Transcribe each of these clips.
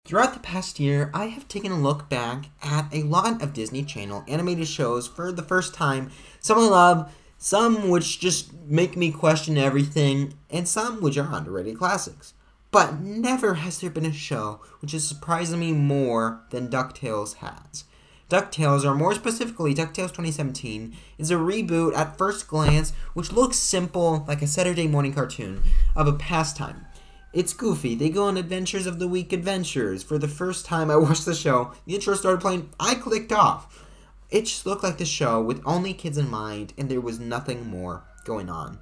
Throughout the past year, I have taken a look back at a lot of Disney Channel animated shows for the first time. Some I love, some which just make me question everything, and some which are underrated classics. But never has there been a show which has surprised me more than DuckTales has. DuckTales, or more specifically DuckTales 2017, is a reboot at first glance which looks simple like a Saturday morning cartoon of a pastime. It's goofy. They go on Adventures of the Week adventures. For the first time I watched the show, the intro started playing, I clicked off. It just looked like the show with only kids in mind, and there was nothing more going on.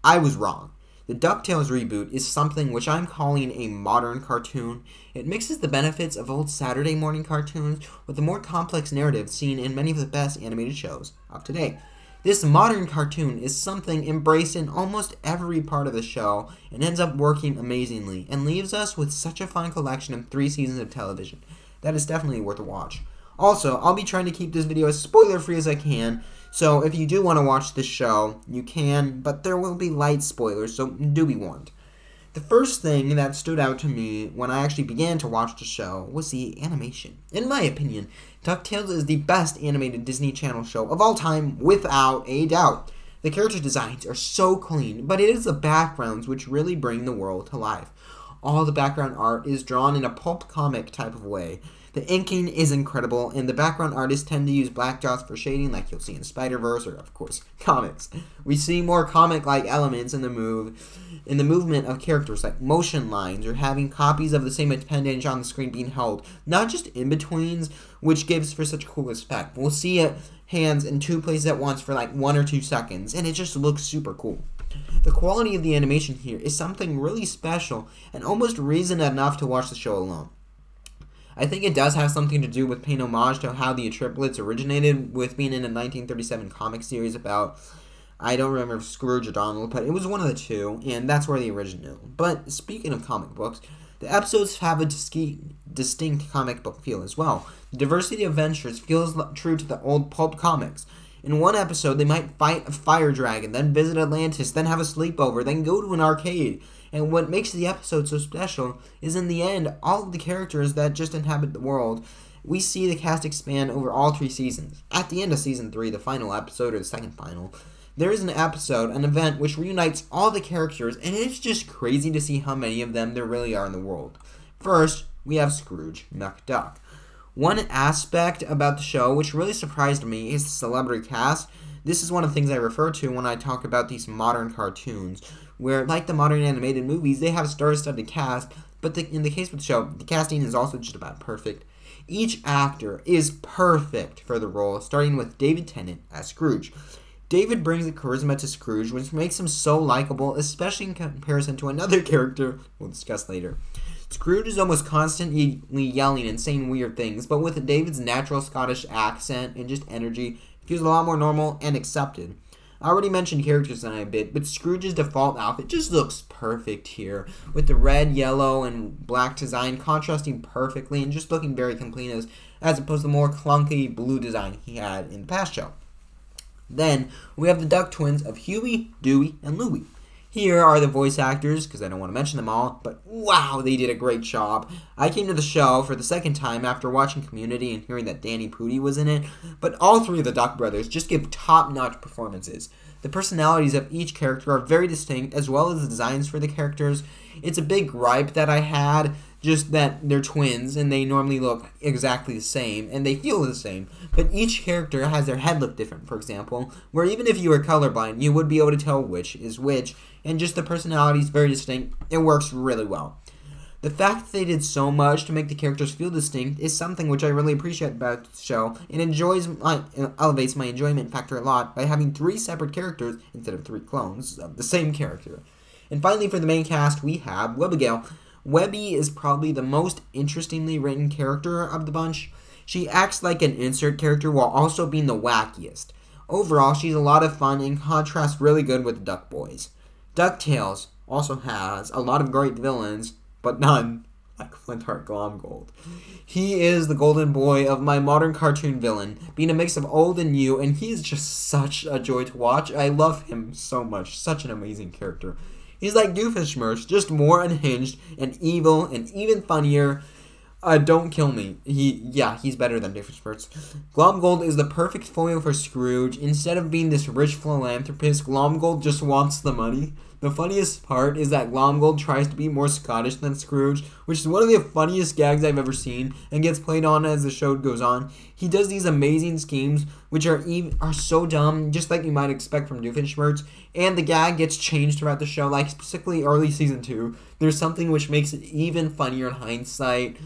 I was wrong. The DuckTales reboot is something which I'm calling a modern cartoon. It mixes the benefits of old Saturday morning cartoons with the more complex narrative seen in many of the best animated shows of today. This modern cartoon is something embraced in almost every part of the show and ends up working amazingly and leaves us with such a fun collection of 3 seasons of television. That is definitely worth a watch. Also, I'll be trying to keep this video as spoiler-free as I can, so if you do want to watch this show, you can, but there will be light spoilers, so do be warned. The first thing that stood out to me when I actually began to watch the show was the animation. In my opinion, DuckTales is the best animated Disney Channel show of all time, without a doubt. The character designs are so clean, but it is the backgrounds which really bring the world to life. All the background art is drawn in a pulp comic type of way. The inking is incredible, and the background artists tend to use black dots for shading like you'll see in Spider-Verse or, of course, comics. We see more comic-like elements in the movement of characters like motion lines or having copies of the same appendage on the screen being held, not just in-betweens, which gives for such cool effect. We'll see hands in 2 places at once for like 1 or 2 seconds, and it just looks super cool. The quality of the animation here is something really special and almost reason enough to watch the show alone. I think it does have something to do with paying homage to how the triplets originated with being in a 1937 comic series about, I don't remember if Scrooge or Donald, but it was one of the two, and that's where they originated. But speaking of comic books, the episodes have a distinct comic book feel as well. The diversity of adventures feels true to the old pulp comics. In one episode, they might fight a fire dragon, then visit Atlantis, then have a sleepover, then go to an arcade. And what makes the episode so special is, in the end, all of the characters that just inhabit the world, we see the cast expand over all 3 seasons. At the end of Season 3, the final episode, or the second final, there is an event which reunites all the characters, and it's just crazy to see how many of them there really are in the world. First, we have Scrooge McDuck. One aspect about the show which really surprised me is the celebrity cast. This is one of the things I refer to when I talk about these modern cartoons, where, like the modern animated movies, they have a star-studded cast, but in the case with the show, the casting is also just about perfect. Each actor is perfect for the role, starting with David Tennant as Scrooge. David brings the charisma to Scrooge, which makes him so likable, especially in comparison to another character we'll discuss later. Scrooge is almost constantly yelling and saying weird things, but with David's natural Scottish accent and just energy, it feels a lot more normal and accepted. I already mentioned characters design a bit, but Scrooge's default outfit just looks perfect here, with the red, yellow, and black design contrasting perfectly and just looking very complete as opposed to the more clunky blue design he had in the past show. Then, we have the Duck twins of Huey, Dewey, and Luie. Here are the voice actors, because I don't want to mention them all, but wow, they did a great job. I came to the show for the second time after watching Community and hearing that Danny Pudi was in it, but all 3 of the Duck brothers just give top-notch performances. The personalities of each character are very distinct, as well as the designs for the characters. It's a big gripe that I had, just that they're twins, and they normally look exactly the same, and they feel the same. But each character has their head look different, for example, where even if you were colorblind, you would be able to tell which is which, and just the personality is very distinct. It works really well. The fact that they did so much to make the characters feel distinct is something which I really appreciate about the show, and elevates my enjoyment factor a lot by having 3 separate characters instead of 3 clones of the same character. And finally, for the main cast, we have Webbigail. Webby is probably the most interestingly written character of the bunch. She acts like an insert character while also being the wackiest. Overall, she's a lot of fun and contrasts really good with the Duck Boys. DuckTales also has a lot of great villains, but none like Flintheart Glomgold. He is the golden boy of my modern cartoon villain, being a mix of old and new, and he is just such a joy to watch. I love him so much. Such an amazing character. He's like Doofenshmirtz, just more unhinged and evil and even funnier. Don't kill me. He's better than Doofenshmirtz. Glomgold is the perfect foil for Scrooge. Instead of being this rich philanthropist, Glomgold just wants the money. The funniest part is that Glomgold tries to be more Scottish than Scrooge, which is one of the funniest gags I've ever seen, and gets played on as the show goes on. He does these amazing schemes, which are so dumb, just like you might expect from Doofenshmirtz, and the gag gets changed throughout the show, like specifically early season 2. There's something which makes it even funnier in hindsight.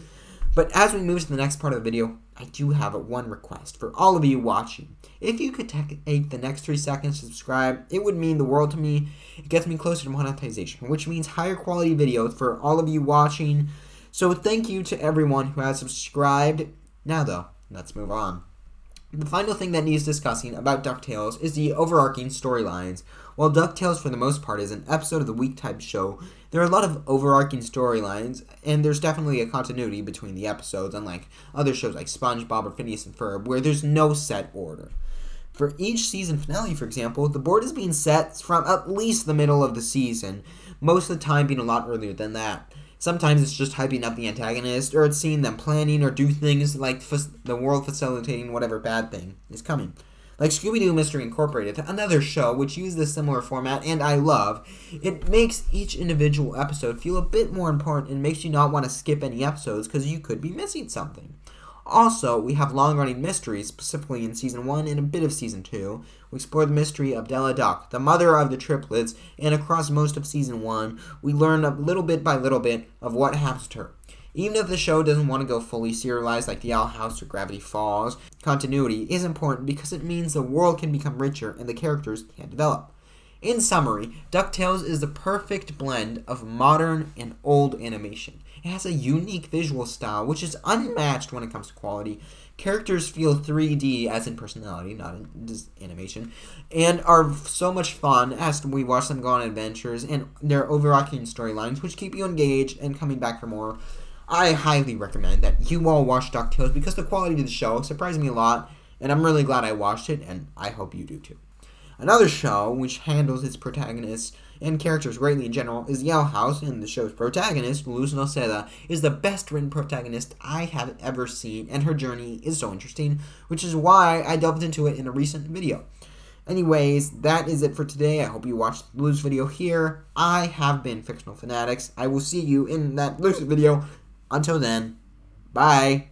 But as we move to the next part of the video, I do have one request for all of you watching. If you could take the next 3 seconds to subscribe, it would mean the world to me. It gets me closer to monetization, which means higher quality videos for all of you watching. So thank you to everyone who has subscribed. Now though, let's move on. The final thing that needs discussing about DuckTales is the overarching storylines. While DuckTales for the most part is an episode of the week type show, there are a lot of overarching storylines, and there's definitely a continuity between the episodes, unlike other shows like SpongeBob or Phineas and Ferb, where there's no set order. For each season finale, for example, the board is being set from at least the middle of the season, most of the time being a lot earlier than that. Sometimes it's just hyping up the antagonist, or it's seeing them planning or do things like the world facilitating whatever bad thing is coming. Like Scooby-Doo Mystery Incorporated, another show which uses a similar format, and I love, it makes each individual episode feel a bit more important and makes you not want to skip any episodes because you could be missing something. Also, we have long-running mysteries, specifically in Season 1 and a bit of Season 2. We explore the mystery of Della Duck, the mother of the triplets, and across most of Season 1, we learn a little bit by little bit of what happens to her. Even if the show doesn't want to go fully serialized like The Owl House or Gravity Falls, continuity is important because it means the world can become richer and the characters can develop. In summary, DuckTales is the perfect blend of modern and old animation. It has a unique visual style, which is unmatched when it comes to quality. Characters feel 3D, as in personality, not in animation, and are so much fun as we watch them go on adventures, and their overarching storylines, which keep you engaged and coming back for more. I highly recommend that you all watch DuckTales because the quality of the show surprised me a lot, and I'm really glad I watched it, and I hope you do too. Another show which handles its protagonists and characters greatly in general is The Owl House, and the show's protagonist, Luz Noceda, is the best written protagonist I have ever seen, and her journey is so interesting, which is why I delved into it in a recent video. Anyways, that is it for today. I hope you watched Luz's video here. I have been Fictional Fanatics. I will see you in that Luz's video. Until then, bye.